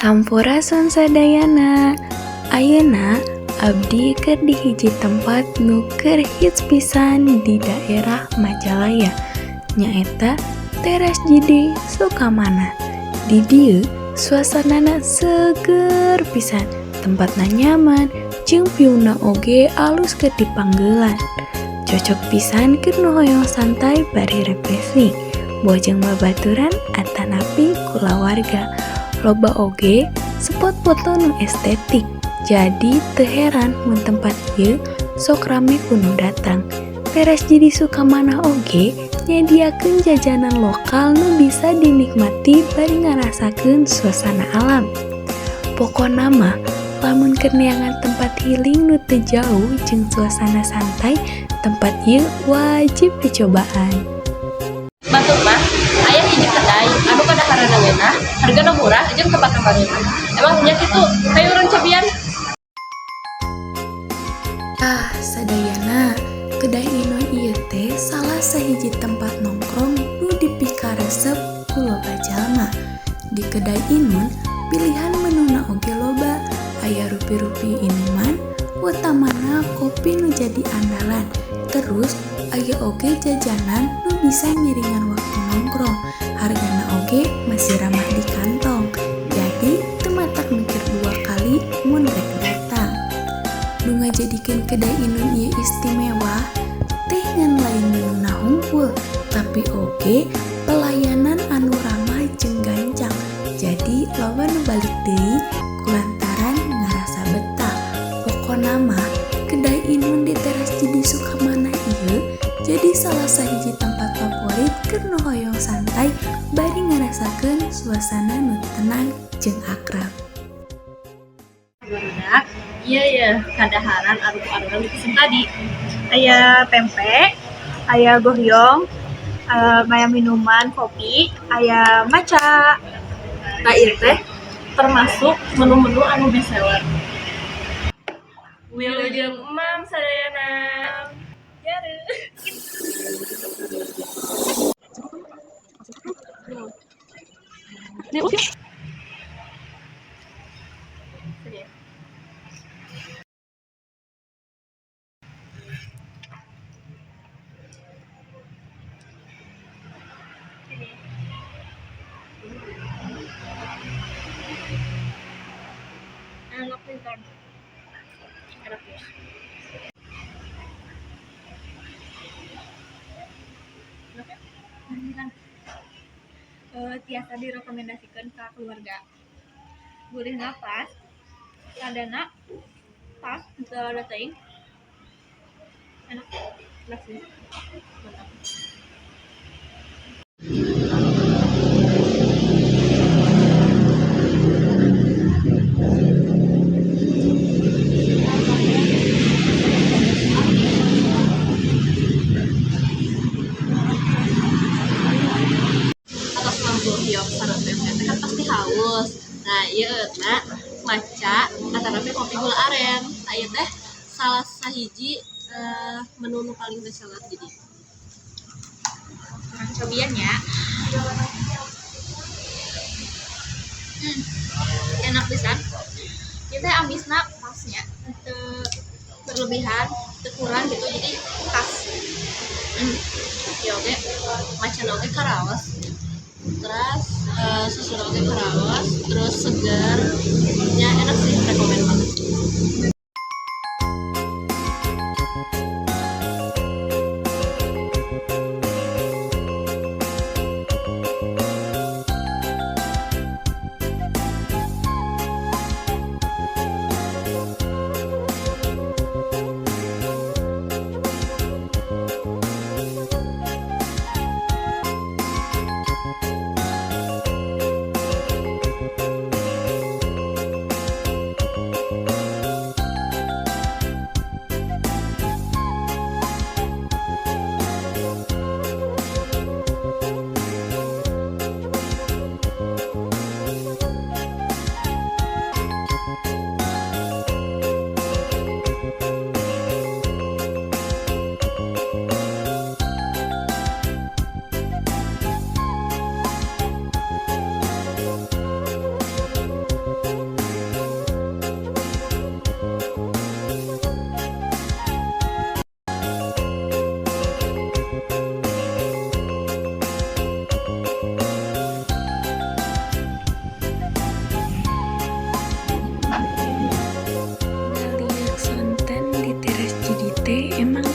Sampurasun sadayana. Ayeuna abdi keur di hiji tempat nu keur hits pisan di daerah Majalaya, nyaeta Teras Jidi Sukamana. Di dieu suasanana seger pisan, tempatna nyaman, jeung viewna oge alus keur dipanggelan. Cocok pisan keur nu hoyong santai bari refreshing, bojeng babaturan atanapi kulawarga. Loba oge spot foto nu estetik, jadi teu heran mun tempat ieu sok rame ku nu datang. Teras Jidi Sukamana oge nyadiakeun jajanan lokal nu bisa dinikmati bari ngarasakeun suasana alam. Pokona mah lamun keur neangan tempat healing nu teu jauh jeung suasana santai, tempat ieu wajib dicobaan. Batur mah aya hiji kedai anu kadaharan leunah, hargana murah jeung tempatna bareuna. Emang nya kitu, hayu urang cobian. Sadayana, kedai Inun ieu teh salah sahiji tempat nongkrong nu dipikaresep ku loba jalma. Di kedai Inun, pilihan menuna oge loba, aya rupi-rupi inuman, utamana kopi nu jadi andalan. Terus aya oge jajanan nu bisa ngiringan waktu nongkrong, hargana oge masih ramah di kantong. Jadi teu matak mikir dua kali mun rek datang. Nu ngajadikeun kedai Inun ieu istimewa teh ngan lain menuna hungkul, tapi oge pelayanan anu ramah jeung gancang. Jadi loba nu balik deui kulantaran ngarasa betah. Pokona mah kedai Inun di Teras Jidi Sukamana ieu jadi salah sahiji tempat favorit keur nu hoyong santai bari ngarasakeun suasana nu tenang jeung akrab. Barudak ieu kadaharan anu pesen tadi. Aya pempek, aya gohyong, aya minuman kopi, aya matcha. Nah ieu teh termasuk menu-menu anu best seller. Wilujeng Mam sadayana. Enak pintar. Enak ya. Tiasa direkomendasikan ke keluarga. Gurihna pas, ladana pas, teu ada teuing. Enak, enak sih. Mantap. Atas lampu hiok sareng pempek kan pasti haus. Nah, ieu eutna matcha atanapi kopi gula aren. Nah, ieu teh salah sahiji menu nu paling best seller jadi. Urang cobian ya. Enak pisan. Ieu teh amisna pasnya, teu berlebihan, teu kurang gitu, jadi pas. Ieu oge matcha oge karaos. Terus susu oge karaos, terus segar. Ya enak sih, rekomen banget.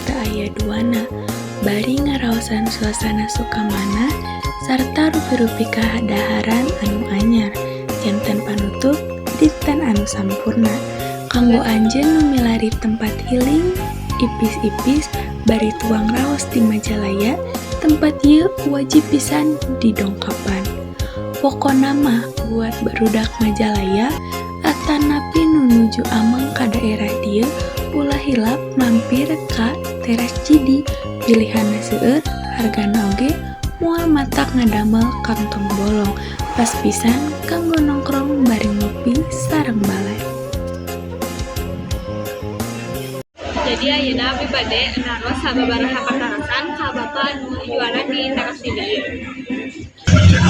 teu aya duana. Bari ngaraosan suasana sukamana sarta rupi-rupi kadaharan anu anyar. Janten panutup dinten anu sampurna. Kanggo anjeun nu milari tempat healing ipis-ipis bari tuang raos di Majalaya, tempat ieu wajib pisan didongkapan. Pokona mah buat barudak Majalaya atanapi nunuju ameng ka daerah dieu ulah hilap mampir ka Teras Cidi. Pilihanna seueur, hargana oge moal matak ngadamel kantong bolong. Pas pisan kanggo nongkrong bari ngopi sareng balai. Jadi ayeuna abdi bade naros sababaraha patarasan ka Bapak anu jualan di Teras Cidi.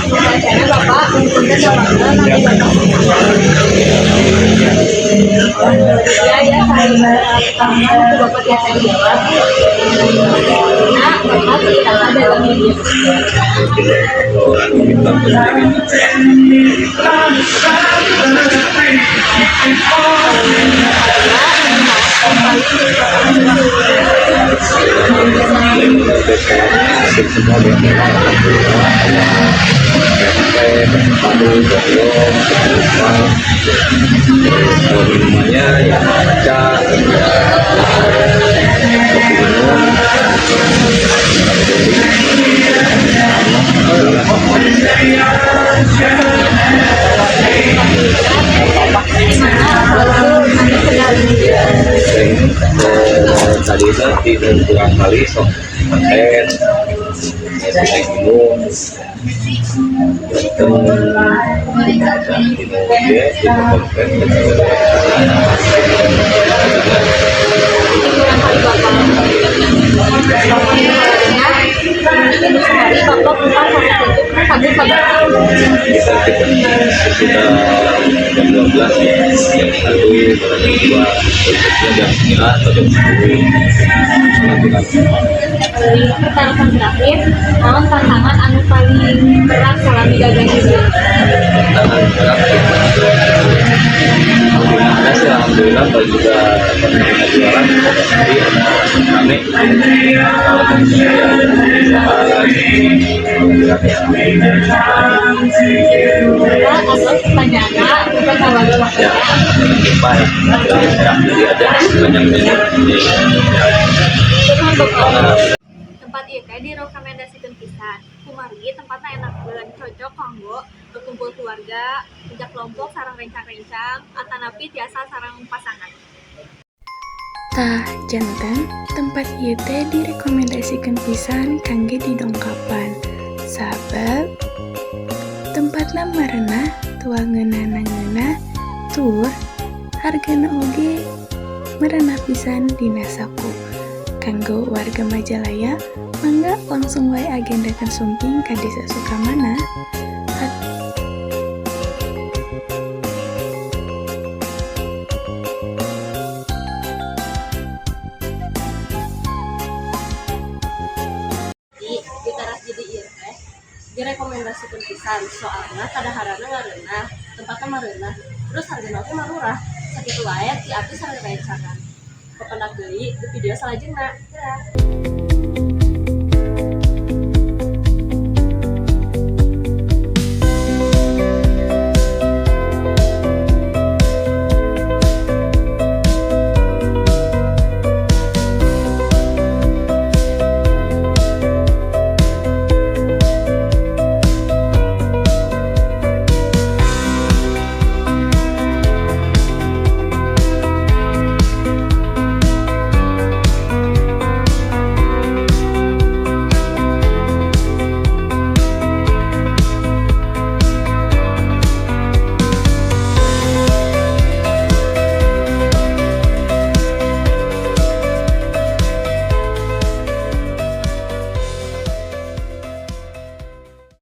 Acara Bapak punten damangna nanti Bapak. Ya sama itu Bapak biasa jawab. Nah, Bapak tidak ada lagi. Minumannya ya maca, kopi minum, tadi itu di beberapa kali sok konten, kopi minum, sekitar jam 12 ya, jam 1, jam 2, jam 9 atau jam 10. Pertanyaan terakhir, naon tantangan anu paling berat salami dagang ieu? Tantangan berat gimana sih, alhamdulillah kalau juga pernah jualan jadi rame Pertanyaan kita kalau ya baik jadi ada banyak tempat ieu teh direkomendasikeun pisan. Kumargi tempatna enak banget, cocok kanggo berkumpul keluarga, ajak kelompok sareng rencang-rencang, atanapi tiasa sareng pasangan. Tah janten tempat ieu teh direkomendasikeun pisan kangge didongkapan. Sabab tempatna marenah, tuangeunana ngeunah, tur hargana oge merenah pisan dina saku. Kanggo warga Majalaya, mangga langsung wae agendakeun sumping ka Desa Sukamana. Di Teras Cidi ieu teh direkomendasikeun pisan soalna kadaharanna ngareunah, tempatna mareunah, terus hargana oge mah murah. Sakitu wae ti abdi sareng rencangan. Kependak deui di video salajengna.